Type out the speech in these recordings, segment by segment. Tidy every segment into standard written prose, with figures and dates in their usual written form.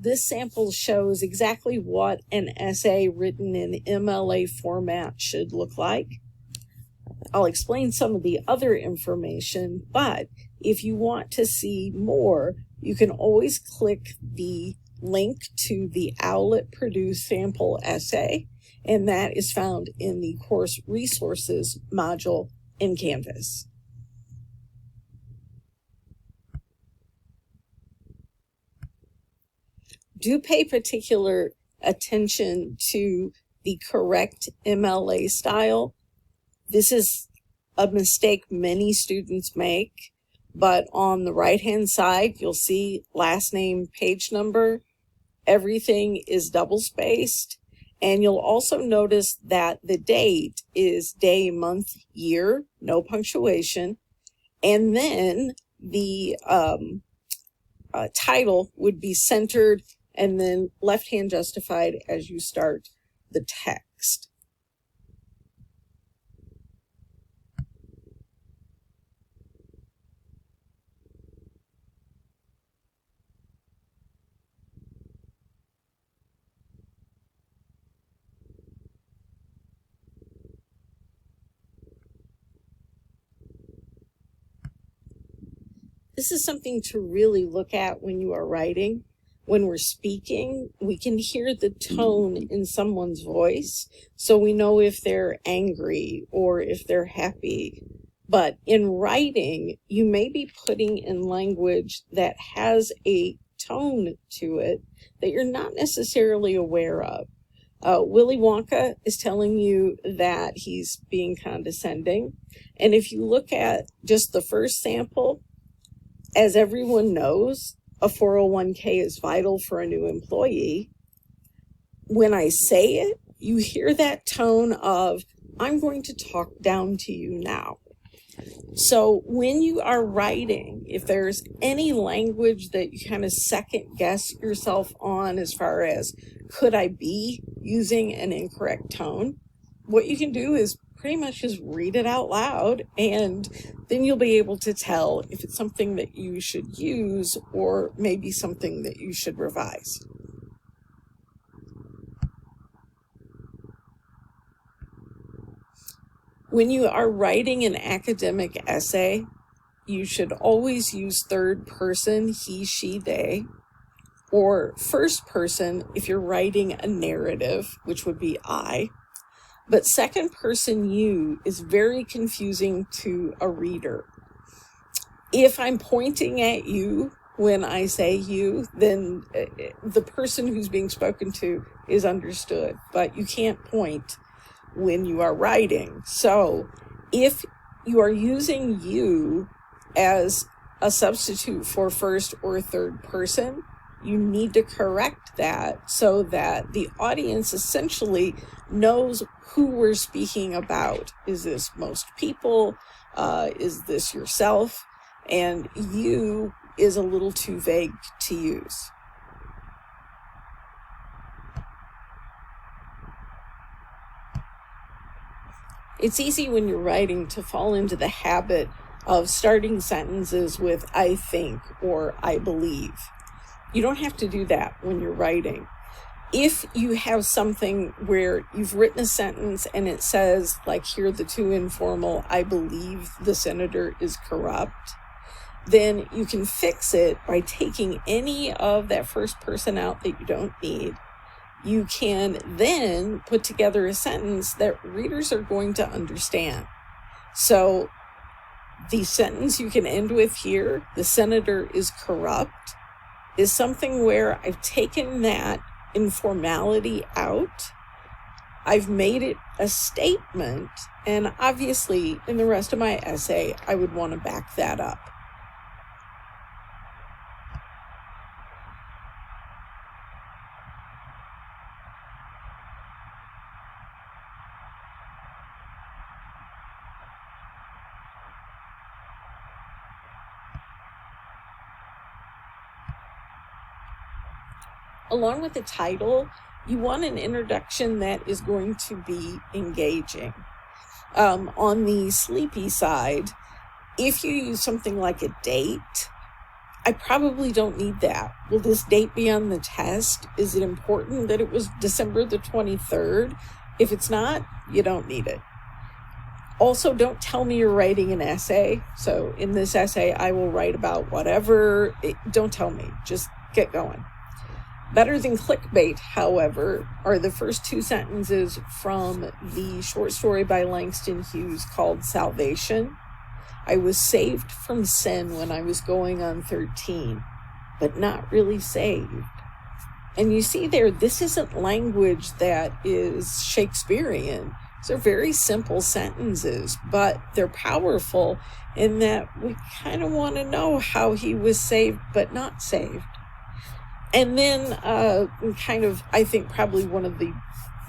this sample shows exactly what an essay written in MLA format should look like. I'll explain some of the other information, but if you want to see more, you can always click the link to the OWLET Produce sample essay, and that is found in the course resources module in Canvas. Do pay particular attention to the correct MLA style. This is a mistake many students make, but on the right-hand side, you'll see last name, page number. Everything is double-spaced, and you'll also notice that the date is day, month, year, no punctuation, and then the title would be centered and then left-hand justified as you start the text. This is something to really look at when you are writing. When we're speaking, we can hear the tone in someone's voice, so we know if they're angry or if they're happy. But in writing, you may be putting in language that has a tone to it that you're not necessarily aware of. Willy Wonka is telling you that he's being condescending. And if you look at just the first sample, as everyone knows, a 401k is vital for a new employee. When I say it, you hear that tone of, I'm going to talk down to you now. So when you are writing, if there's any language that you kind of second guess yourself on as far as, could I be using an incorrect tone? What you can do is pretty much just read it out loud, and then you'll be able to tell if it's something that you should use or maybe something that you should revise. When you are writing an academic essay, you should always use third person, he, she, they, or first person if you're writing a narrative, which would be I. But second person you is very confusing to a reader. If I'm pointing at you when I say you, then the person who's being spoken to is understood, but you can't point when you are writing. So if you are using you as a substitute for first or third person, you need to correct that so that the audience essentially knows who we're speaking about. Is this most people? Is this yourself? And you is a little too vague to use. It's easy when you're writing to fall into the habit of starting sentences with I think or I believe. You don't have to do that when you're writing. If you have something where you've written a sentence and it says, like here, the too informal, I believe the senator is corrupt, then you can fix it by taking any of that first person out that you don't need. You can then put together a sentence that readers are going to understand. So the sentence you can end with here, the senator is corrupt, is something where I've taken that informality out, I've made it a statement, and obviously in the rest of my essay, I would want to back that up. Along with the title, you want an introduction that is going to be engaging. On the sleepy side, if you use something like a date, I probably don't need that. Will this date be on the test? Is it important that it was December the 23rd? If it's not, you don't need it. Also, don't tell me you're writing an essay. So in this essay, I will write about whatever. Don't tell me. Just get going. Better than clickbait, however, are the first two sentences from the short story by Langston Hughes called Salvation. I was saved from sin when I was going on 13, but not really saved. And you see there, this isn't language that is Shakespearean. These are very simple sentences, but they're powerful in that we kind of want to know how he was saved but not saved. And then I think probably one of the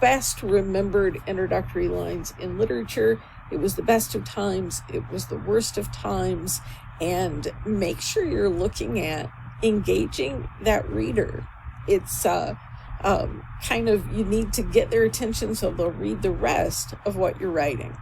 best remembered introductory lines in literature, it was the best of times, it was the worst of times, and make sure you're looking at engaging that reader. It's you need to get their attention so they'll read the rest of what you're writing.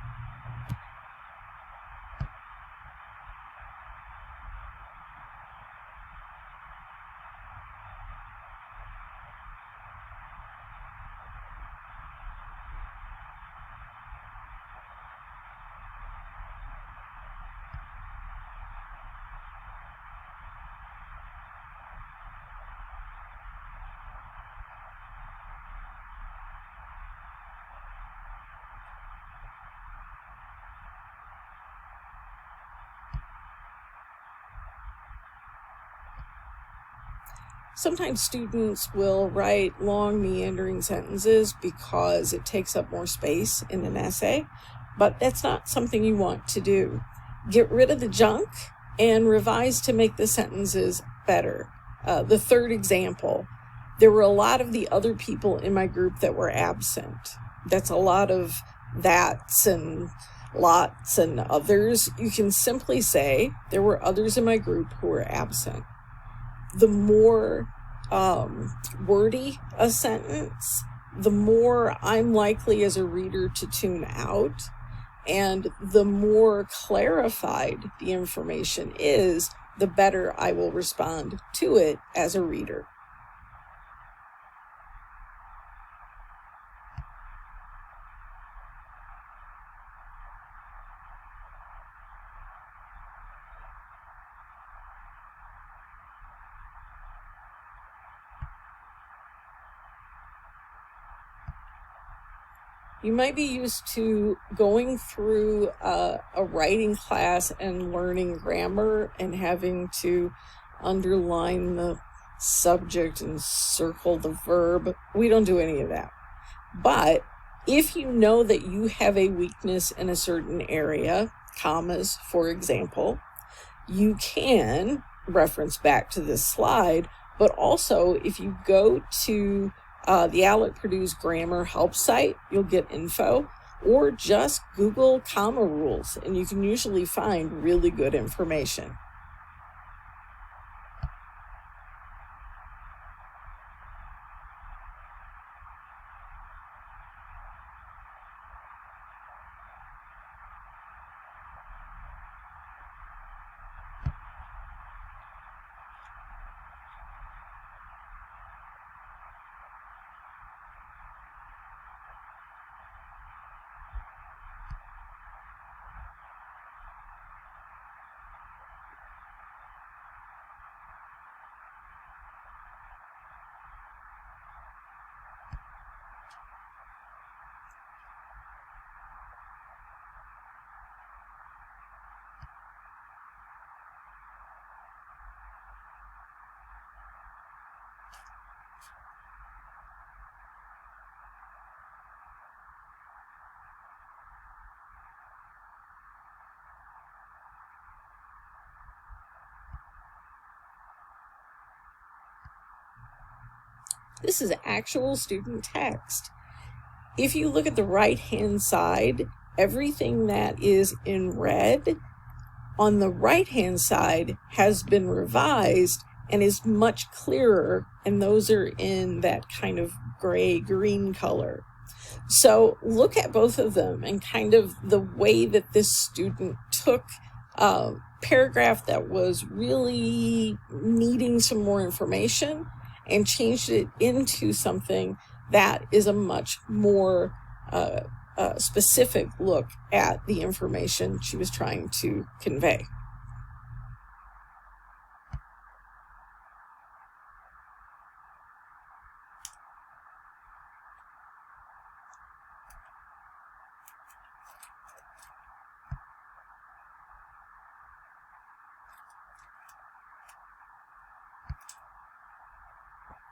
Sometimes students will write long meandering sentences because it takes up more space in an essay, but that's not something you want to do. Get rid of the junk and revise to make the sentences better. The third example, there were a lot of the other people in my group that were absent. That's a lot of that's and lots and others. You can simply say there were others in my group who were absent. The more wordy a sentence, the more I'm likely as a reader to tune out, and the more clarified the information is, the better I will respond to it as a reader. You might be used to going through a writing class and learning grammar and having to underline the subject and circle the verb. We don't do any of that. But if you know that you have a weakness in a certain area, commas, for example, you can reference back to this slide, but also if you go to the ALEC-Purdue's grammar help site, you'll get info, or just Google comma rules, and you can usually find really good information. This is actual student text. If you look at the right-hand side, everything that is in red on the right-hand side has been revised and is much clearer, and those are in that kind of gray-green color. So look at both of them and kind of the way that this student took paragraph that was really needing some more information and changed it into something that is a much more specific look at the information she was trying to convey.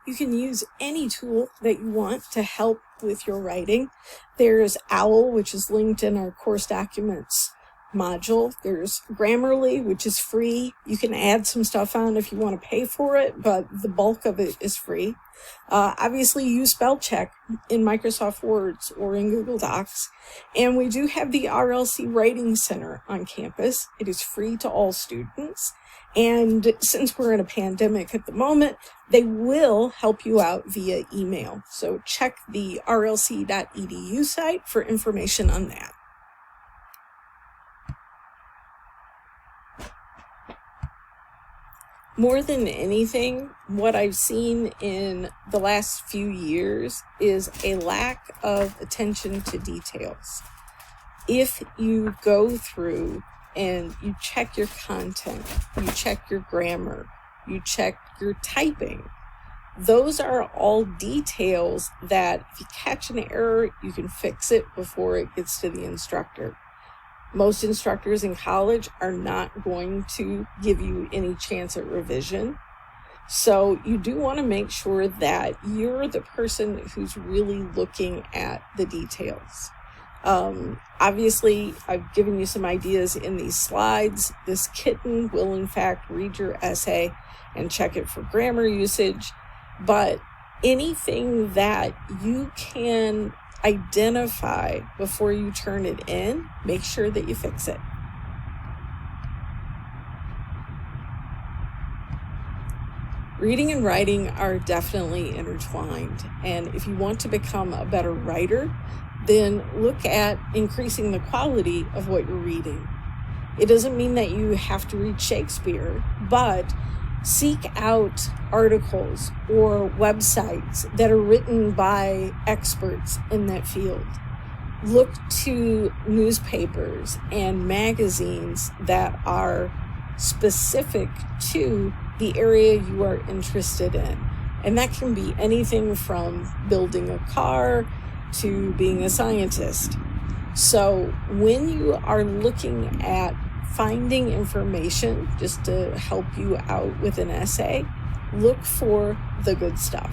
You can use any tool that you want to help with your writing. There's OWL, which is linked in our course documents module. There's Grammarly, which is free. You can add some stuff on if you want to pay for it, but the bulk of it is free. Obviously, use spell check in Microsoft Words or in Google Docs. And we do have the RLC Writing Center on campus. It is free to all students. And since we're in a pandemic at the moment, they will help you out via email. So check the rlc.edu site for information on that. More than anything, what I've seen in the last few years is a lack of attention to details. If you go through and you check your content, you check your grammar, you check your typing, those are all details that if you catch an error, you can fix it before it gets to the instructor. Most instructors in college are not going to give you any chance at revision. So you do want to make sure that you're the person who's really looking at the details. Obviously, I've given you some ideas in these slides. This kitten will, in fact, read your essay and check it for grammar usage. But anything that you can identify before you turn it in, make sure that you fix it. Reading and writing are definitely intertwined, and if you want to become a better writer, then look at increasing the quality of what you're reading. It doesn't mean that you have to read Shakespeare, but seek out articles or websites that are written by experts in that field. Look to newspapers and magazines that are specific to the area you are interested in. And that can be anything from building a car to being a scientist. So when you are looking at finding information just to help you out with an essay, look for the good stuff.